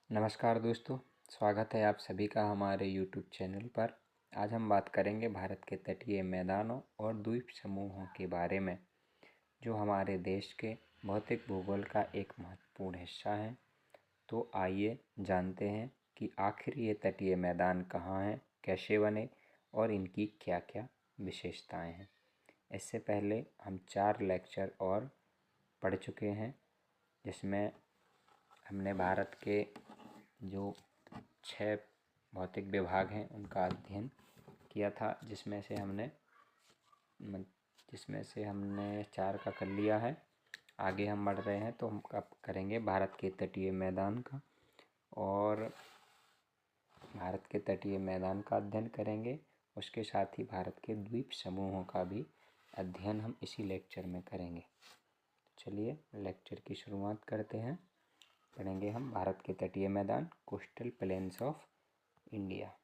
नमस्कार दोस्तों, स्वागत है आप सभी का हमारे यूट्यूब चैनल पर। आज हम बात करेंगे भारत के तटीय मैदानों और द्वीप समूहों के बारे में, जो हमारे देश के भौतिक भूगोल का एक महत्वपूर्ण हिस्सा हैं। तो आइए जानते हैं कि आखिर ये तटीय मैदान कहाँ हैं, कैसे बने और इनकी क्या क्या विशेषताएं हैं। इससे पहले हम 4 लेक्चर और पढ़ चुके हैं, जिसमें हमने भारत के जो 6 भौतिक विभाग हैं उनका अध्ययन किया था, जिसमें से हमने 4 का कर लिया है। आगे हम बढ़ रहे हैं तो हम अब करेंगे भारत के तटीय मैदान का, और भारत के तटीय मैदान का अध्ययन करेंगे। उसके साथ ही भारत के द्वीप समूहों का भी अध्ययन हम इसी लेक्चर में करेंगे। चलिए लेक्चर की शुरुआत करते हैं। पढ़ेंगे हम भारत के तटीय मैदान, coastal planes of India.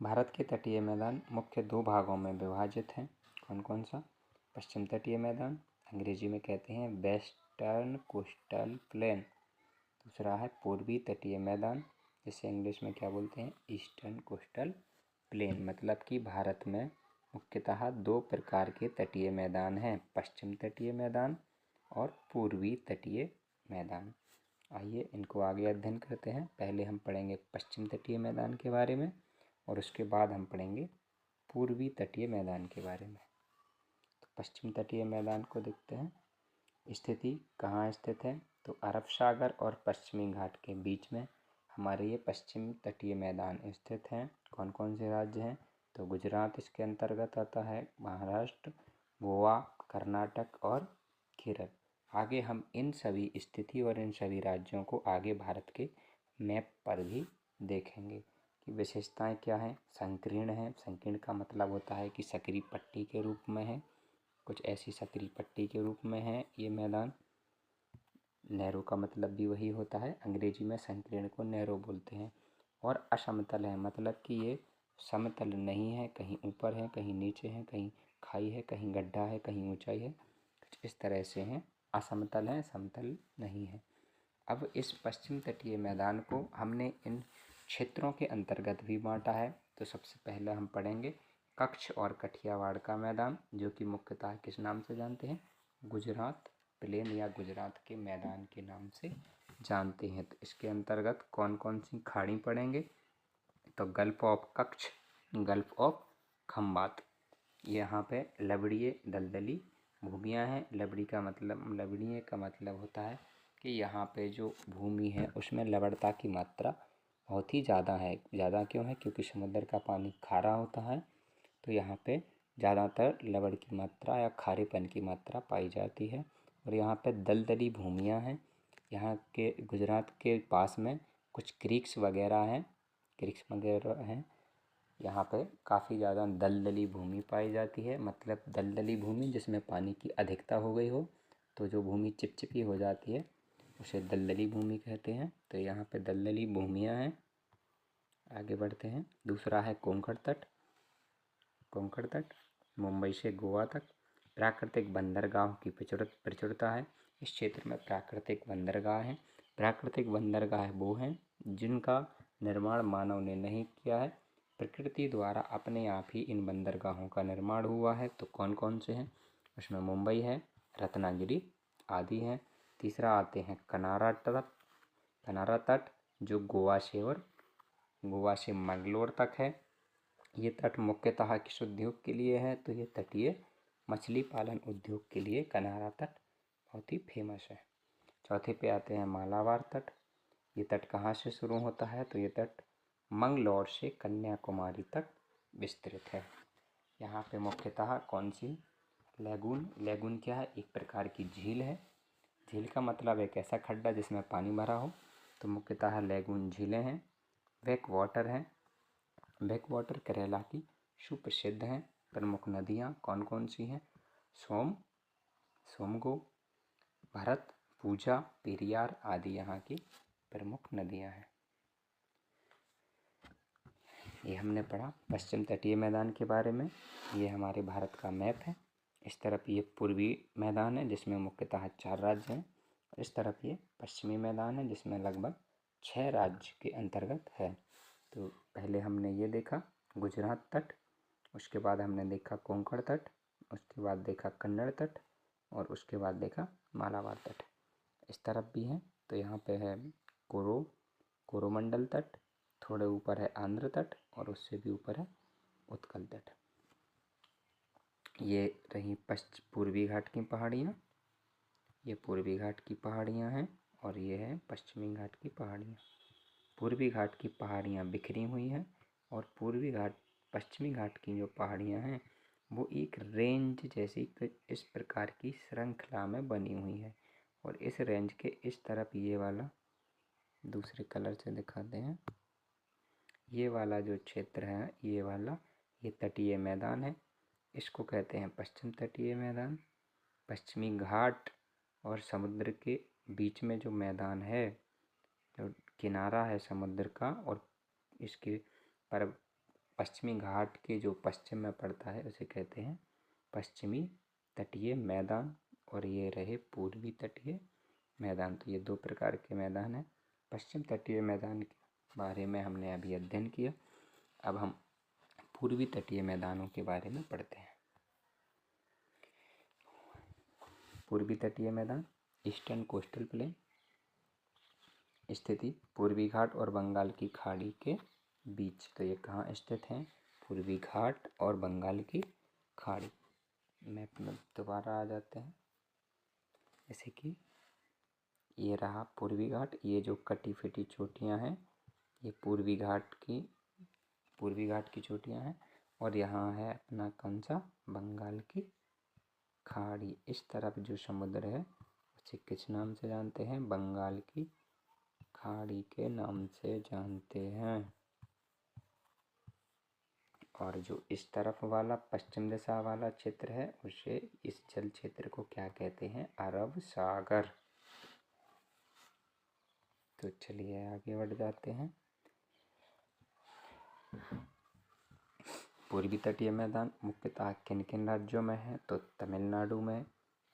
Bharat के तटीय मैदान मुख्य 2 भागों में विभाजित हैं। कौन कौन सा? पश्चिम तटीय मैदान, अंग्रेजी में कहते हैं वेस्टर्न कोस्टल प्लेन। दूसरा है पूर्वी तटीय मैदान, जिसे इंग्लिश में क्या बोलते हैं? Eastern coastal plain. मतलब कि भारत में मुख्यतः 2 प्रकार के तटीय मैदान हैं, पश्चिम तटीय मैदान और पूर्वी तटीय मैदान। आइए इनको आगे अध्ययन करते हैं। पहले हम पढ़ेंगे पश्चिम तटीय मैदान के बारे में, और उसके बाद हम पढ़ेंगे पूर्वी तटीय मैदान के बारे में। तो पश्चिम तटीय मैदान को देखते हैं। स्थिति कहाँ स्थित है? तो अरब सागर और पश्चिमी घाट के बीच में हमारे ये पश्चिम तटीय मैदान स्थित हैं। कौन कौन से राज्य हैं? तो गुजरात इसके अंतर्गत आता है, महाराष्ट्र, गोवा, कर्नाटक और केरल। आगे हम इन सभी स्थिति और इन सभी राज्यों को आगे भारत के मैप पर भी देखेंगे कि विशेषताएं क्या हैं। संकीर्ण है, संकीर्ण का मतलब होता है कि सक्रिय पट्टी के रूप में है, कुछ ऐसी सक्रिय पट्टी के रूप में है ये मैदान। नैरो का मतलब भी वही होता है, अंग्रेजी में संकीर्ण को नैरो बोलते हैं। और असमतल है, मतलब कि ये समतल नहीं है, कहीं ऊपर है, कहीं नीचे है, कहीं खाई है, कहीं गड्ढा है, कहीं ऊंचाई है, कुछ इस तरह से हैं। असमतल है, समतल नहीं है। अब इस पश्चिम तटीय मैदान को हमने इन क्षेत्रों के अंतर्गत भी बांटा है। तो सबसे पहले हम पढ़ेंगे कच्छ और कठियावाड़ का मैदान, जो कि मुख्यतः किस नाम से जानते हैं? गुजरात प्लेन या गुजरात के मैदान के नाम से जानते हैं। तो इसके अंतर्गत कौन कौन सी खाड़ी पड़ेंगे? तो gulf of Kutch, gulf of Khambhat. यहाँ पे लवणीय दलदली भूमियाँ हैं। लवणीय का मतलब होता है कि यहाँ पे जो भूमि है उसमें लवणता की मात्रा बहुत ही ज़्यादा है। ज़्यादा क्यों है? क्योंकि समुद्र का पानी खारा होता है, तो यहाँ पे ज़्यादातर लवण की मात्रा या खारेपन की मात्रा पाई जाती है। और यहाँ पे दलदली भूमियाँ हैं। यहाँ के गुजरात के पास में कुछ क्रीक्स वगैरह हैं। यहाँ पे काफ़ी ज़्यादा दलदली भूमि पाई जाती है। मतलब दलदली भूमि जिसमें पानी की अधिकता हो गई हो, तो जो भूमि चिपचिपी हो जाती है उसे दलदली भूमि कहते हैं। तो यहाँ पे दलदली भूमियाँ हैं। आगे बढ़ते हैं। दूसरा है कोंकण तट। कोंकण तट मुंबई से गोवा तक प्राकृतिक बंदरगाह की प्रचुरता है। इस क्षेत्र में प्राकृतिक बंदरगाह हैं। प्राकृतिक बंदरगाह वो हैं जिनका निर्माण मानव ने नहीं किया है, प्रकृति द्वारा अपने आप ही इन बंदरगाहों का निर्माण हुआ है। तो कौन कौन से हैं? उसमें मुंबई है, रत्नागिरी आदि हैं। तीसरा आते हैं कनारा तट, जो गोवा से मंगलोर तक है। ये तट मुख्यतः किस उद्योग के लिए है? तो ये तटीय मछली पालन उद्योग के लिए कनारा तट बहुत ही फेमस है। चौथे पे आते हैं मालाबार तट। ये तट कहाँ से शुरू होता है? तो ये तट मंगलौर से कन्याकुमारी तक विस्तृत है। यहाँ पे मुख्यतः कौन सी? लैगून क्या है? एक प्रकार की झील है। झील का मतलब एक ऐसा खड्डा जिसमें पानी भरा हो, तो मुख्यतः लैगून झीलें हैं। बैक वाटर केरला की सुप्रसिद्ध हैं। प्रमुख नदियाँ कौन कौन सी हैं? सोमगो, भरत, पूजा, पेरियार आदि यहाँ की प्रमुख नदियाँ हैं। ये हमने पढ़ा पश्चिम तटीय मैदान के बारे में। ये हमारे भारत का मैप है, इस तरफ ये पूर्वी मैदान है जिसमें मुख्यतः 4 राज्य हैं। इस तरफ ये पश्चिमी मैदान है जिसमें लगभग 6 राज्य के अंतर्गत है। तो पहले हमने ये देखा गुजरात तट, उसके बाद हमने देखा कोंकण तट, उसके बाद देखा कन्नड़ तट और उसके बाद देखा मालाबार तट। इस तरफ भी है तो यहाँ पे है कोरोमंडल तट, थोड़े ऊपर है आंध्र तट और उससे भी ऊपर है उत्कल तट। ये रही पूर्वी घाट की पहाड़ियाँ, ये पूर्वी घाट की पहाड़ियाँ हैं और ये है पश्चिमी घाट की पहाड़ियाँ। पूर्वी घाट की पहाड़ियाँ बिखरी हुई हैं और पश्चिमी घाट की जो पहाड़ियाँ हैं वो एक रेंज जैसी इस प्रकार की श्रृंखला में बनी हुई है। और इस रेंज के इस तरफ ये वाला दूसरे कलर से दिखाते हैं, ये वाला जो क्षेत्र है ये वाला ये तटीय मैदान है, इसको कहते हैं पश्चिम तटीय मैदान। पश्चिमी घाट और समुद्र के बीच में जो मैदान है, जो किनारा है समुद्र का और इसके पर पश्चिमी घाट के जो पश्चिम में पड़ता है उसे कहते हैं पश्चिमी तटीय मैदान। और ये रहे पूर्वी तटीय मैदान। तो ये 2 प्रकार के मैदान हैं। पश्चिम तटीय मैदान के बारे में हमने अभी अध्ययन किया। अब हम पूर्वी तटीय मैदानों के बारे में पढ़ते हैं। पूर्वी तटीय मैदान ईस्टर्न कोस्टल प्लेन, स्थिति पूर्वी घाट और बंगाल की खाड़ी के बीच। तो ये कहाँ स्थित हैं? पूर्वी घाट और बंगाल की खाड़ी। मैप में दोबारा आ जाते हैं। जैसे कि ये रहा पूर्वी घाट, ये जो कटी फिटी चोटियाँ हैं ये पूर्वी घाट की चोटियाँ हैं और यहाँ है अपना कौन सा? बंगाल की खाड़ी। इस तरफ जो समुद्र है उसे किस नाम से जानते हैं? बंगाल की खाड़ी के नाम से जानते हैं। और जो इस तरफ वाला पश्चिम दिशा वाला क्षेत्र है उसे, इस जल क्षेत्र को क्या कहते हैं? अरब सागर। तो चलिए आगे बढ़ जाते हैं। पूर्वी तटीय मैदान मुख्यतः किन किन राज्यों में है? तो तमिलनाडु में,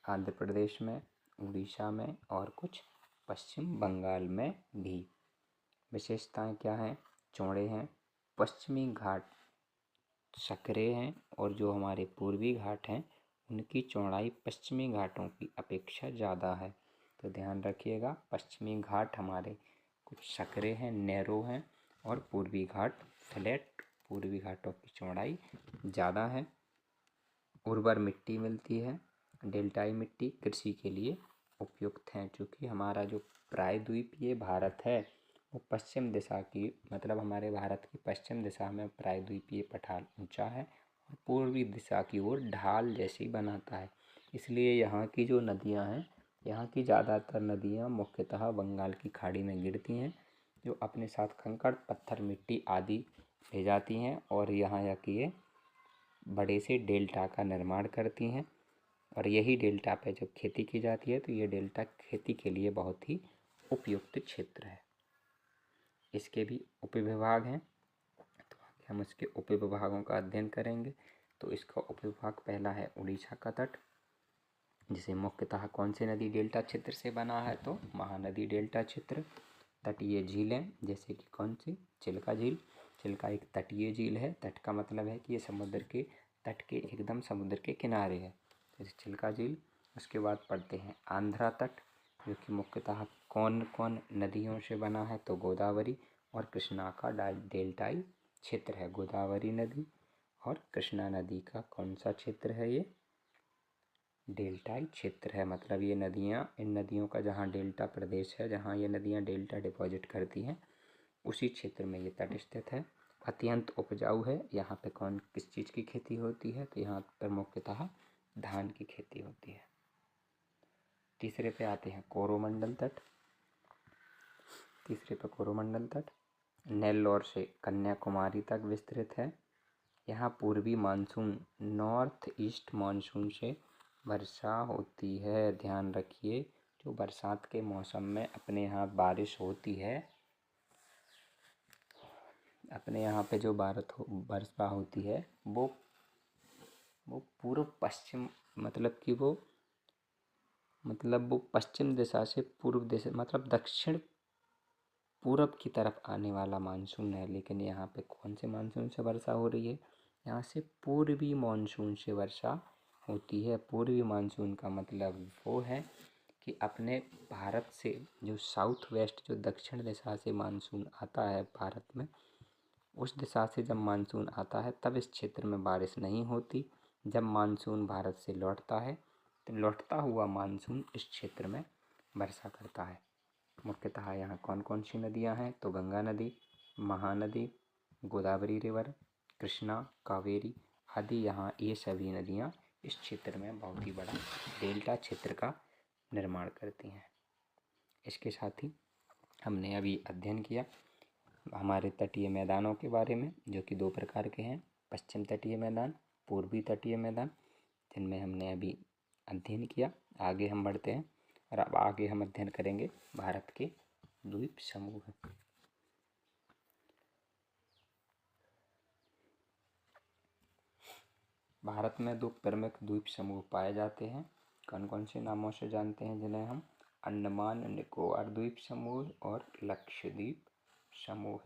आंध्र प्रदेश में, उड़ीसा में और कुछ पश्चिम बंगाल में भी। विशेषताएं क्या हैं? चौड़े हैं, पश्चिमी घाट संकरे हैं और जो हमारे पूर्वी घाट हैं उनकी चौड़ाई पश्चिमी घाटों की अपेक्षा ज़्यादा है। तो ध्यान रखिएगा, पश्चिमी घाट हमारे कुछ संकरे हैं, नैरो हैं और पूर्वी घाट फ्लैट। पूर्वी घाटों की चौड़ाई ज़्यादा है। उर्वर मिट्टी मिलती है, डेल्टाई मिट्टी कृषि के लिए उपयुक्त हैं। चूँकि हमारा जो प्रायद्वीपीय भारत है वो पश्चिम दिशा की, मतलब हमारे भारत की पश्चिम दिशा में प्रायद्वीपीय पठार ऊंचा है और पूर्वी दिशा की ओर ढाल जैसी बनाता है। इसलिए यहाँ की जो नदियाँ हैं, यहाँ की ज़्यादातर नदियाँ मुख्यतः बंगाल की खाड़ी में गिरती हैं, जो अपने साथ कंकड़, पत्थर, मिट्टी आदि ले जाती हैं और यहाँ ये बड़े से डेल्टा का निर्माण करती हैं। और यही डेल्टा पे जब खेती की जाती है तो ये डेल्टा खेती के लिए बहुत ही उपयुक्त क्षेत्र है। इसके भी उपविभाग हैं, तो आगे हम इसके उपविभागों का अध्ययन करेंगे। तो इसका उपविभाग पहला है उड़ीसा का तट, जिसे मुख्यतः कौन सी नदी डेल्टा क्षेत्र से बना है? तो महानदी डेल्टा क्षेत्र। तटीय झीलें जैसे कि कौन सी? चिल्का झील। चिल्का एक तटीय झील है। तट का मतलब है कि ये समुद्र के तट के एकदम समुद्र के किनारे है, जैसे चिल्का झील। उसके बाद पढ़ते हैं आंध्रा तट, जो कि मुख्यतः कौन कौन नदियों से बना है? तो गोदावरी और कृष्णा का डेल्टाई क्षेत्र है। गोदावरी नदी और कृष्णा नदी का कौन सा क्षेत्र है? ये डेल्टाई क्षेत्र है। मतलब ये नदियाँ, इन नदियों का जहाँ डेल्टा प्रदेश है, जहाँ ये नदियाँ डेल्टा डिपॉजिट करती हैं, उसी क्षेत्र में ये तट स्थित है। अत्यंत उपजाऊ है। यहाँ पे किस चीज़ की खेती होती है? तो यहाँ पर मुख्यतः धान की खेती होती है। तीसरे पे आते हैं कोरोमंडल तट। तीसरे पे कोरोमंडल तट नेल्लौर से कन्याकुमारी तक विस्तृत है। यहाँ पूर्वी मानसून, नॉर्थ ईस्ट मानसून से वर्षा होती है। ध्यान रखिए, जो बरसात के मौसम में अपने यहाँ बारिश होती है, अपने यहाँ पे जो वर्षा होती है वो वो पूर्व पश्चिम मतलब वो पश्चिम दिशा से पूर्व दिशा मतलब दक्षिण पूरब की तरफ आने वाला मानसून है। लेकिन यहाँ पे कौन से मानसून से वर्षा हो रही है? यहाँ से पूर्वी मानसून से वर्षा होती है। पूर्वी मानसून का मतलब वो है कि अपने भारत से जो साउथ वेस्ट जो दक्षिण दिशा से मानसून आता है भारत में, उस दिशा से जब मानसून आता है तब इस क्षेत्र में बारिश नहीं होती। जब मानसून भारत से लौटता है तो लौटता हुआ मानसून इस क्षेत्र में वर्षा करता है। मुख्यतः यहाँ कौन कौन सी नदियाँ हैं? तो गंगा नदी, महानदी, गोदावरी रिवर, कृष्णा, कावेरी आदि, यहाँ ये सभी नदियाँ इस क्षेत्र में बहुत ही बड़ा डेल्टा क्षेत्र का निर्माण करती हैं। इसके साथ ही हमने अभी अध्ययन किया हमारे तटीय मैदानों के बारे में, जो कि 2 प्रकार के हैं, पश्चिम तटीय मैदान, पूर्वी तटीय मैदान, जिनमें हमने अभी अध्ययन किया। आगे हम बढ़ते हैं और अब आगे हम अध्ययन करेंगे भारत के द्वीप समूह। भारत में 2 प्रमुख द्वीप समूह पाए जाते हैं। कौन कौन से नामों से जानते हैं जिन्हें हम? अंडमान निकोबार द्वीप समूह और लक्षद्वीप समूह।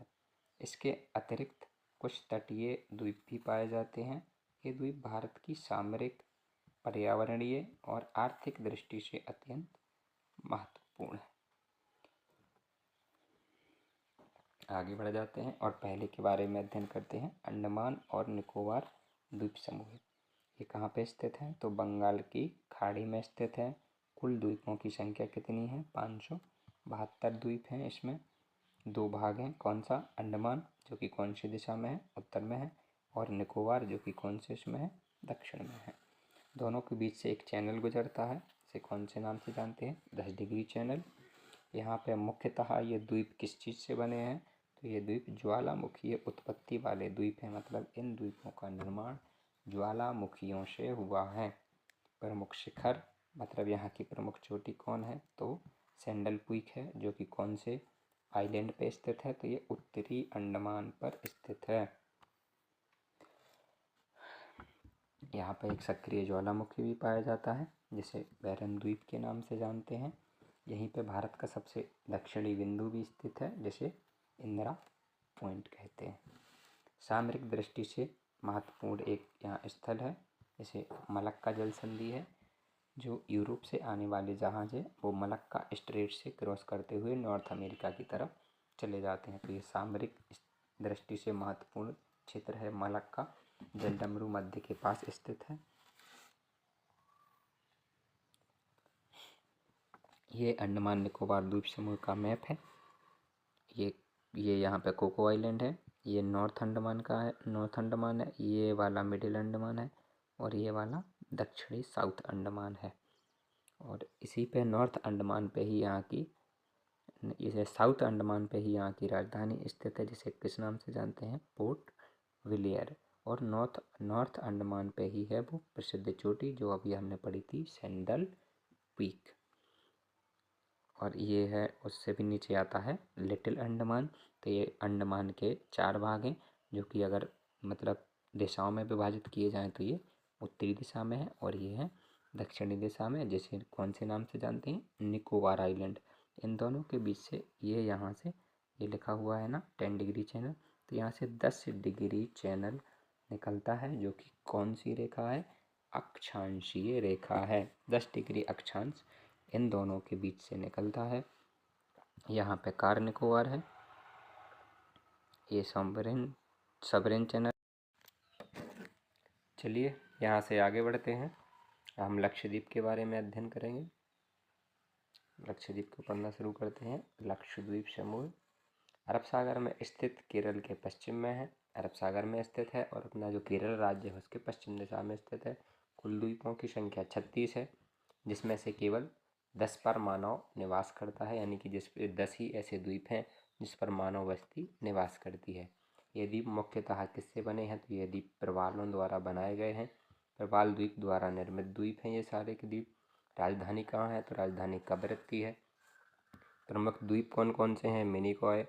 इसके अतिरिक्त कुछ तटीय द्वीप भी पाए जाते हैं। ये द्वीप भारत की सामरिक, पर्यावरणीय और आर्थिक दृष्टि से अत्यंत महत्वपूर्ण है। आगे बढ़ जाते हैं और पहले के बारे में अध्ययन करते हैं। अंडमान और निकोबार द्वीप समूह ये कहाँ पे स्थित है? तो बंगाल की खाड़ी में स्थित है। कुल द्वीपों की संख्या कितनी है? 572 द्वीप हैं। इसमें 2 भाग हैं। कौन सा? अंडमान, जो कि कौन सी दिशा में है? उत्तर में है। और निकोबार, जो कि कौन से इसमें है? दक्षिण में है। दोनों के बीच से एक चैनल गुजरता है। इसे कौन से नाम से जानते हैं? 10 डिग्री चैनल। यहाँ पे मुख्यतः ये द्वीप किस चीज़ से बने हैं? तो ये द्वीप ज्वालामुखीय उत्पत्ति वाले द्वीप हैं। मतलब इन द्वीपों का निर्माण ज्वालामुखियों से हुआ है। प्रमुख शिखर मतलब यहाँ की प्रमुख चोटी कौन है? तो सैंडल पीक है, जो कि कौन से आइलैंड पे स्थित है? तो ये उत्तरी अंडमान पर स्थित है। यहाँ पर एक सक्रिय ज्वालामुखी भी पाया जाता है, जिसे बैरन द्वीप के नाम से जानते हैं। यहीं पे भारत का सबसे दक्षिणी बिंदु भी स्थित है, जिसे इंदिरा पॉइंट कहते हैं। सामरिक दृष्टि से महत्वपूर्ण एक यहाँ स्थल है, इसे मलक्का जल संधि है। जो यूरोप से आने वाले जहाज है वो मलक्का स्ट्रेट से क्रॉस करते हुए नॉर्थ अमेरिका की तरफ चले जाते हैं। तो ये सामरिक दृष्टि से महत्वपूर्ण क्षेत्र है। मलक्का जलडमरू मध्य के पास स्थित है। ये अंडमान निकोबार द्वीप समूह का मैप है। ये यहाँ पे कोको आइलैंड है। ये नॉर्थ अंडमान का है, नॉर्थ अंडमान है। ये वाला मिडिल अंडमान है और ये वाला दक्षिणी साउथ अंडमान है। और इसी पे नॉर्थ अंडमान पे ही यहाँ की इसे साउथ अंडमान पे ही यहाँ की राजधानी स्थित है, जिसे किस नाम से जानते हैं? पोर्ट विलियर। और नॉर्थ अंडमान पे ही है वो प्रसिद्ध चोटी जो अभी हमने पढ़ी थी, सैंडल पीक। और ये है, उससे भी नीचे आता है लिटिल अंडमान। तो ये अंडमान के 4 भाग हैं, जो कि अगर मतलब दिशाओं में विभाजित किए जाएँ तो ये उत्तरी दिशा में है और ये है दक्षिणी दिशा में, जिसे कौन से नाम से जानते हैं? निकोबार आइलैंड। इन दोनों के बीच से ये यहाँ से ये लिखा हुआ है ना 10 डिग्री चैनल, तो यहाँ से 10 डिग्री चैनल निकलता है, जो कि कौन सी रेखा है? अक्षांशीय रेखा है। 10 डिग्री अक्षांश इन दोनों के बीच से निकलता है। यहाँ पे कार निकोबार है। ये सबरेन चैनल। चलिए यहाँ से आगे बढ़ते हैं। हम लक्षद्वीप के बारे में अध्ययन करेंगे। लक्षद्वीप को पढ़ना शुरू करते हैं। लक्षद्वीप समूह अरब सागर में स्थित केरल के पश्चिम में है। अरब सागर में स्थित है और अपना जो केरल राज्य है उसके पश्चिम दिशा में स्थित है। कुल द्वीपों की संख्या 36 है, जिसमें से केवल 10 पर मानव निवास करता है, यानी कि जिस पे 10 ही ऐसे द्वीप हैं जिस पर मानव बस्ती निवास करती है। ये द्वीप मुख्यतः किससे बने हैं? तो ये द्वीप प्रवालों द्वारा बनाए गए हैं। प्रवाल द्वीप द्वारा निर्मित द्वीप हैं ये सारे के द्वीप। राजधानी कहाँ है? तो राजधानी कवरत्ती है। प्रमुख द्वीप कौन कौन से हैं? मिनिकॉय,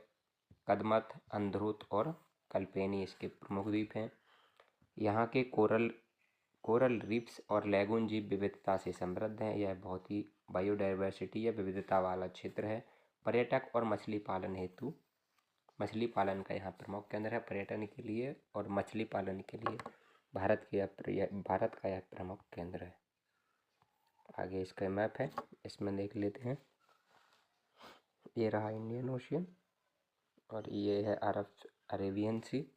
कदमत, अंद्रुत और कल्पेनी इसके प्रमुख द्वीप हैं। यहाँ के कोरल कोरल रीफ्स और लैगून जीव विविधता से समृद्ध हैं। यह बहुत ही बायोडाइवर्सिटी या विविधता वाला क्षेत्र है। पर्यटक और मछली पालन हेतु मछली पालन का यहाँ प्रमुख केंद्र है। पर्यटन के लिए और मछली पालन के लिए भारत का यह प्रमुख केंद्र है। आगे इसका मैप है, इसमें देख लेते हैं। ये रहा इंडियन ओशियन और ये है अरेबियन सी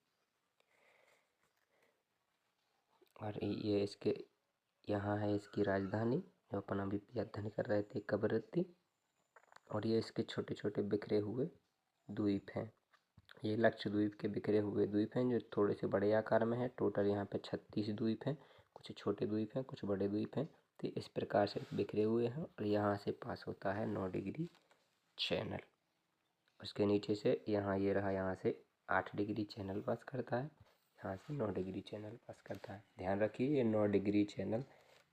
और ये इसके यहाँ है इसकी राजधानी जो अपन अभी अध्ययन कर रहे थे, कवरत्ती। और ये इसके छोटे छोटे बिखरे हुए द्वीप हैं। ये लक्षद्वीप के बिखरे हुए द्वीप हैं जो थोड़े से बड़े आकार में है। टोटल यहाँ पे 36 द्वीप हैं, कुछ छोटे द्वीप हैं, कुछ बड़े द्वीप हैं। तो इस प्रकार से बिखरे हुए हैं और यहाँ से पास होता है 9 डिग्री चैनल। उसके नीचे से यहाँ ये रहा, यहाँ से 8 डिग्री चैनल पास करता है, यहाँ से 9 डिग्री चैनल पास करता है। ध्यान रखिए ये 9 डिग्री चैनल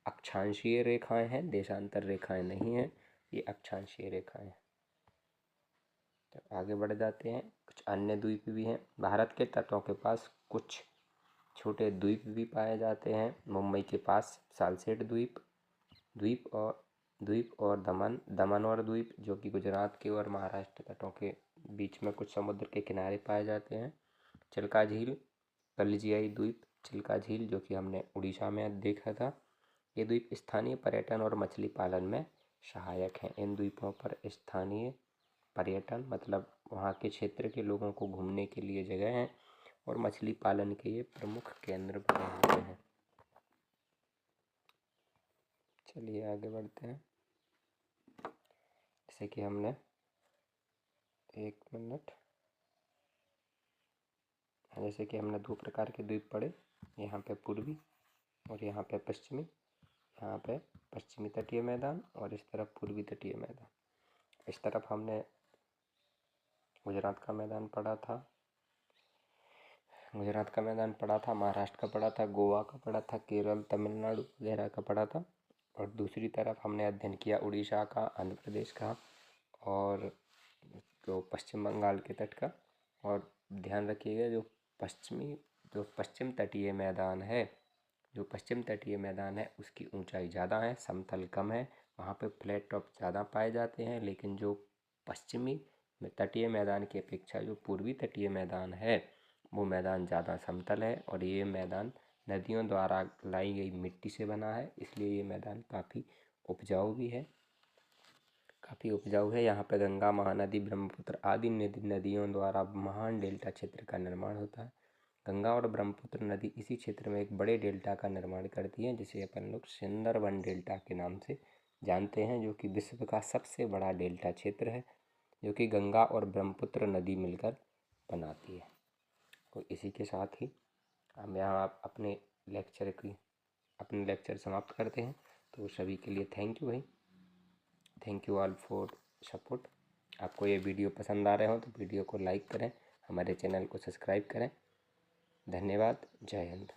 अक्षांशीय रेखाएं हैं, देशांतर रेखाएं नहीं हैं, ये अक्षांशीय रेखाएं हैं। तो आगे बढ़ जाते हैं। कुछ अन्य द्वीप भी हैं। भारत के तटों के पास कुछ छोटे द्वीप भी पाए जाते हैं। मुंबई के पास सालसेट द्वीप और दमन और द्वीप जो कि गुजरात के और महाराष्ट्र तटों के बीच में कुछ समुद्र के किनारे पाए जाते हैं। चिल्का झील, कलिजियाई द्वीप, चिल्का झील जो कि हमने उड़ीसा में देखा था। ये द्वीप स्थानीय पर्यटन और मछली पालन में सहायक हैं। इन द्वीपों पर स्थानीय पर्यटन मतलब वहाँ के क्षेत्र के लोगों को घूमने के लिए जगह हैं और मछली पालन के ये प्रमुख केंद्र बने हुए हैं। चलिए आगे बढ़ते हैं। जैसे कि हमने जैसे कि हमने 2 प्रकार के द्वीप पढ़े, यहाँ पे पूर्वी और यहाँ पे पश्चिमी। यहाँ पे पश्चिमी तटीय मैदान और इस तरफ पूर्वी तटीय मैदान। इस तरफ हमने गुजरात का मैदान पढ़ा था, महाराष्ट्र का पढ़ा था, गोवा का पढ़ा था, केरल, तमिलनाडु वगैरह का पढ़ा था। और दूसरी तरफ हमने अध्ययन किया उड़ीसा का, आंध्र प्रदेश का और जो पश्चिम बंगाल के तट का। और ध्यान रखिएगा जो पश्चिम तटीय मैदान है उसकी ऊंचाई ज़्यादा है, समतल कम है, वहाँ पे फ्लैट टॉप ज़्यादा पाए जाते हैं। लेकिन जो पश्चिमी तटीय मैदान की अपेक्षा जो पूर्वी तटीय मैदान है वो मैदान ज़्यादा समतल है और ये मैदान नदियों द्वारा लाई गई मिट्टी से बना है, इसलिए ये मैदान काफ़ी उपजाऊ है। यहाँ पे गंगा, महानदी, ब्रह्मपुत्र आदि नदियों द्वारा महान डेल्टा क्षेत्र का निर्माण होता है। गंगा और ब्रह्मपुत्र नदी इसी क्षेत्र में एक बड़े डेल्टा का निर्माण करती हैं जिसे अपन लोग सुंदरबन डेल्टा के नाम से जानते हैं, जो कि विश्व का सबसे बड़ा डेल्टा क्षेत्र है जो कि गंगा और ब्रह्मपुत्र नदी मिलकर बनाती है। तो इसी के साथ ही हम यहाँ अपने लेक्चर समाप्त करते हैं। तो सभी के लिए थैंक यू भाई, thank you all for support. आपको ये वीडियो पसंद आ रहे हो तो वीडियो को लाइक करें, हमारे चैनल को सब्सक्राइब करें। धन्यवाद। जय हिंद।